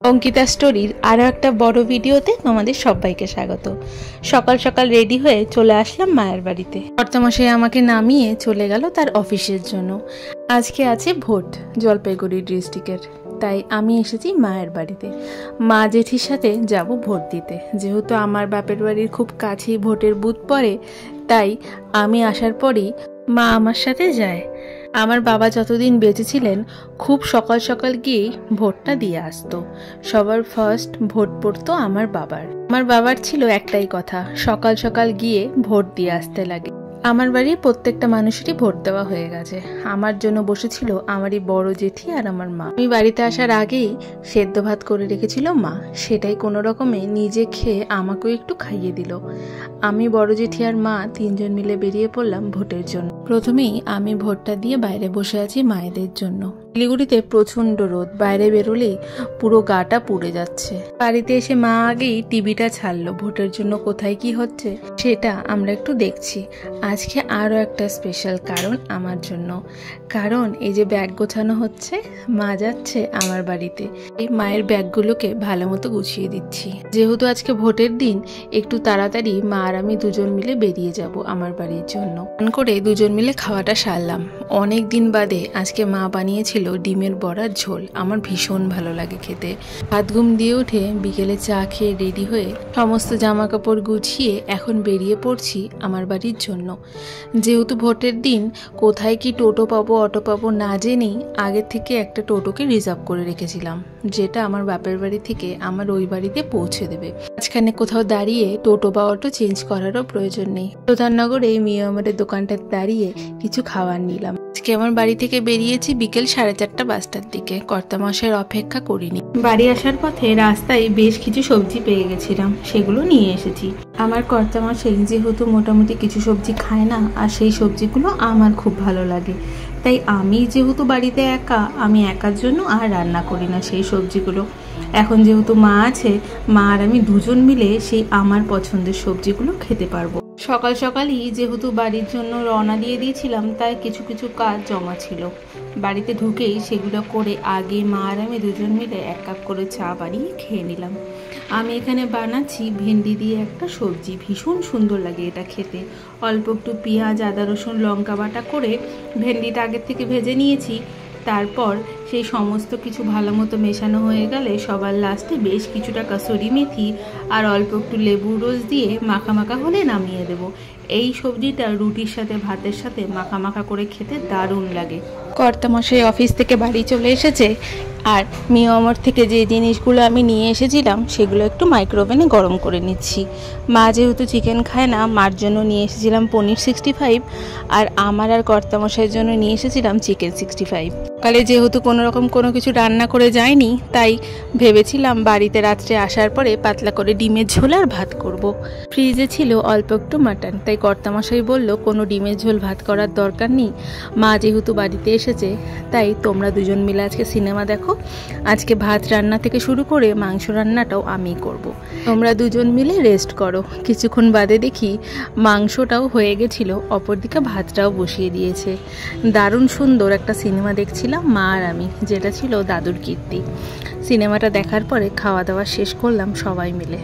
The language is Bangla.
অঙ্কিতা স্টোরির আরও একটা বড় ভিডিওতে তোমাদের সবাইকে স্বাগত। সকাল সকাল রেডি হয়ে চলে আসলাম মায়ের বাড়িতে। কর্তামশাই আমাকে নামিয়ে চলে গেল তার অফিসের জন্য। আজকে আছে ভোট জলপাইগুড়ি ডিস্ট্রিক্টের, তাই আমি এসেছি মায়ের বাড়িতে। মা জেঠির সাথে যাব ভোট দিতে। যেহেতু আমার বাপের বাড়ির খুব কাছেই ভোটের বুথ পড়ে, তাই আমি আসার পরেই মা আমার সাথে যায়। আমার বাবা যতদিন বেঁচে ছিলেন খুব সকাল সকাল গিয়েই ভোটটা দিয়ে আসতো। সবার ফার্স্ট ভোট পড়তো আমার বাবার ছিল একটাই কথা, সকাল সকাল গিয়ে ভোট দিয়ে আসতে লাগে। আমার বাড়ির প্রত্যেকটা মানুষেরই ভোট দেওয়া হয়ে গেছে। আমার জন্য বসেছিল আমারই বড় জেঠি আর আমার মা। আমি বাড়িতে আসার আগেই সেদ্ধ ভাত করে রেখেছিল মা, সেটাই কোনো রকমে নিজে খেয়ে আমাকেও একটু খাইয়ে দিল। আমি বড় জেঠি আর মা তিনজন মিলে বেরিয়ে পড়লাম ভোটের জন্য। প্রথমেই আমি ভোটটা দিয়ে বাইরে বসে আছি মায়েদের জন্য। শিলিগুড়িতে প্রচন্ড রোদ, বাইরে বেরোলেই পুরো গাটা পুড়ে যাচ্ছে। বাড়িতে এসে মা আগেই টিভিটা ছাড়লো, ভোটের জন্য কোথায় কি হচ্ছে সেটা আমরা একটু দেখছি। আজকে আরও একটা স্পেশাল কারণ আমার জন্য, কারণ এই যে ব্যাগ গোছানো হচ্ছে, মা যাচ্ছে আমার বাড়িতে। এই মায়ের ব্যাগগুলোকে ভালো মতো গুছিয়ে দিচ্ছি। যেহেতু আজকে ভোটের দিন, একটু তাড়াতাড়ি মা আর আমি দুজন মিলে বেরিয়ে যাব আমার বাড়ির জন্য। করে দুজন মিলে খাওয়াটা সারলাম। অনেক দিন বাদে আজকে মা বানিয়েছিল ডিমের বড়ার ঝোল, আমার ভীষণ ভালো লাগে খেতে। হাত ঘুম দিয়ে উঠে বিকেলে চা খেয়ে রেডি হয়ে সমস্ত জামা কাপড় গুছিয়ে এখন বেরিয়ে পড়ছি আমার বাড়ির জন্য। যেহেতু ভোটের দিন, কোথায় কি টোটো পাবো অটো পাবো না জেনেই আগের থেকে একটা টোটোকে রিজার্ভ করে রেখেছিলাম, যেটা আমার বাপের বাড়ি থেকে আমার ওই বাড়িতে পৌঁছে দেবে। মাঝখানে কোথাও দাঁড়িয়ে টোটো বা অটো চেঞ্জ করারও প্রয়োজন নেই। প্রধাননগরে মিয়ামারের দোকানটা দাঁড়িয়ে কিছু খাবার নিলাম। আজকে আমার বাড়ি থেকে বেরিয়েছি বিকেল 4:30 5টার দিকে। কর্তামশাইয়ের অপেক্ষা করিনি। বাড়ি আসার পথে রাস্তায় বেশ কিছু সবজি পেয়ে গেছিলাম, সেগুলো নিয়ে এসেছি। আমার কর্তামশাই যেহেতু মোটামুটি কিছু সবজি খায় না, আর সেই সবজিগুলো আমার খুব ভালো লাগে, তাই আমি যেহেতু বাড়িতে একা, আমি একার জন্য আর রান্না করি না সেই সবজিগুলো। এখন যেহেতু মা আছে, মা আর আমি দুজন মিলে সেই আমার পছন্দের সবজিগুলো খেতে পারবো। সকাল সকালই যেহেতু বাড়ির জন্য রওনা দিয়ে দিয়েছিলাম, তাই কিছু কিছু কাজ জমা ছিল। বাড়িতে ঢুকেই সেগুলো করে আগে মা আর আমি দুজন মিলে 1 কাপ করে চা বানিয়ে খেয়ে নিলাম। আমি এখানে বানাচ্ছি ভেন্ডি দিয়ে একটা সবজি, ভীষণ সুন্দর লাগে এটা খেতে। অল্প একটু পেঁয়াজ, আদা, রসুন, লঙ্কা বাটা করে ভেন্ডিটা আগের থেকে ভেজে নিয়েছি। তারপর সেই সমস্ত কিছু ভালো মতো মেশানো হয়ে গেলে সবার লাস্টে বেশ কিছুটা কাসুরি মেথি আর অল্প একটু লেবুর রস দিয়ে মাখা মাখা হলে নামিয়ে দেব। এই সবজিটা রুটির সাথে ভাতের সাথে মাখা মাখা করে খেতে দারুণ লাগে। কর্তামশাই অফিস থেকে বাড়ি চলে এসেছে, আর মিয়ামার থেকে যে জিনিসগুলো আমি নিয়ে এসেছিলাম সেগুলো একটু মাইক্রোওভেনে গরম করে নিচ্ছি। মা যেহেতু চিকেন খায় না, মার জন্য নিয়ে এসেছিলাম পনির 65, আর আমার আর কর্তামশাইয়ের জন্য নিয়ে এসেছিলাম চিকেন 65। সকালে যেহেতু কোনো কিছু রান্না করে যায়নি, তাই ভেবেছিলাম বাড়িতে রাত্রে আসার পরে পাতলা করে ডিমের ঝোল আর ভাত করব। ফ্রিজে ছিল অল্প একটু মাটন, তাই কর্তামশাই বলল কোনো ডিমের ঝোল ভাত করার দরকার নেই, মা যেহেতু বাড়িতে এসেছে, তাই তোমরা দুজন মিলে আজকে সিনেমা দেখো। আজকে ভাত রান্না থেকে শুরু করে মাংস রান্নাটাও আমি করব। তোমরা দুজন মিলে রেস্ট করো। কিছুক্ষণ বাদে দেখি মাংসটাও হয়ে গেছিল, অপরদিকে ভাতটাও বসিয়ে দিয়েছে। দারুণ সুন্দর একটা সিনেমা দেখছিলাম মা আর আমি, যেটা ছিল দাদুর কীর্তি। সিনেমাটা দেখার পরে খাওয়া দাওয়া শেষ করলাম সবাই মিলে।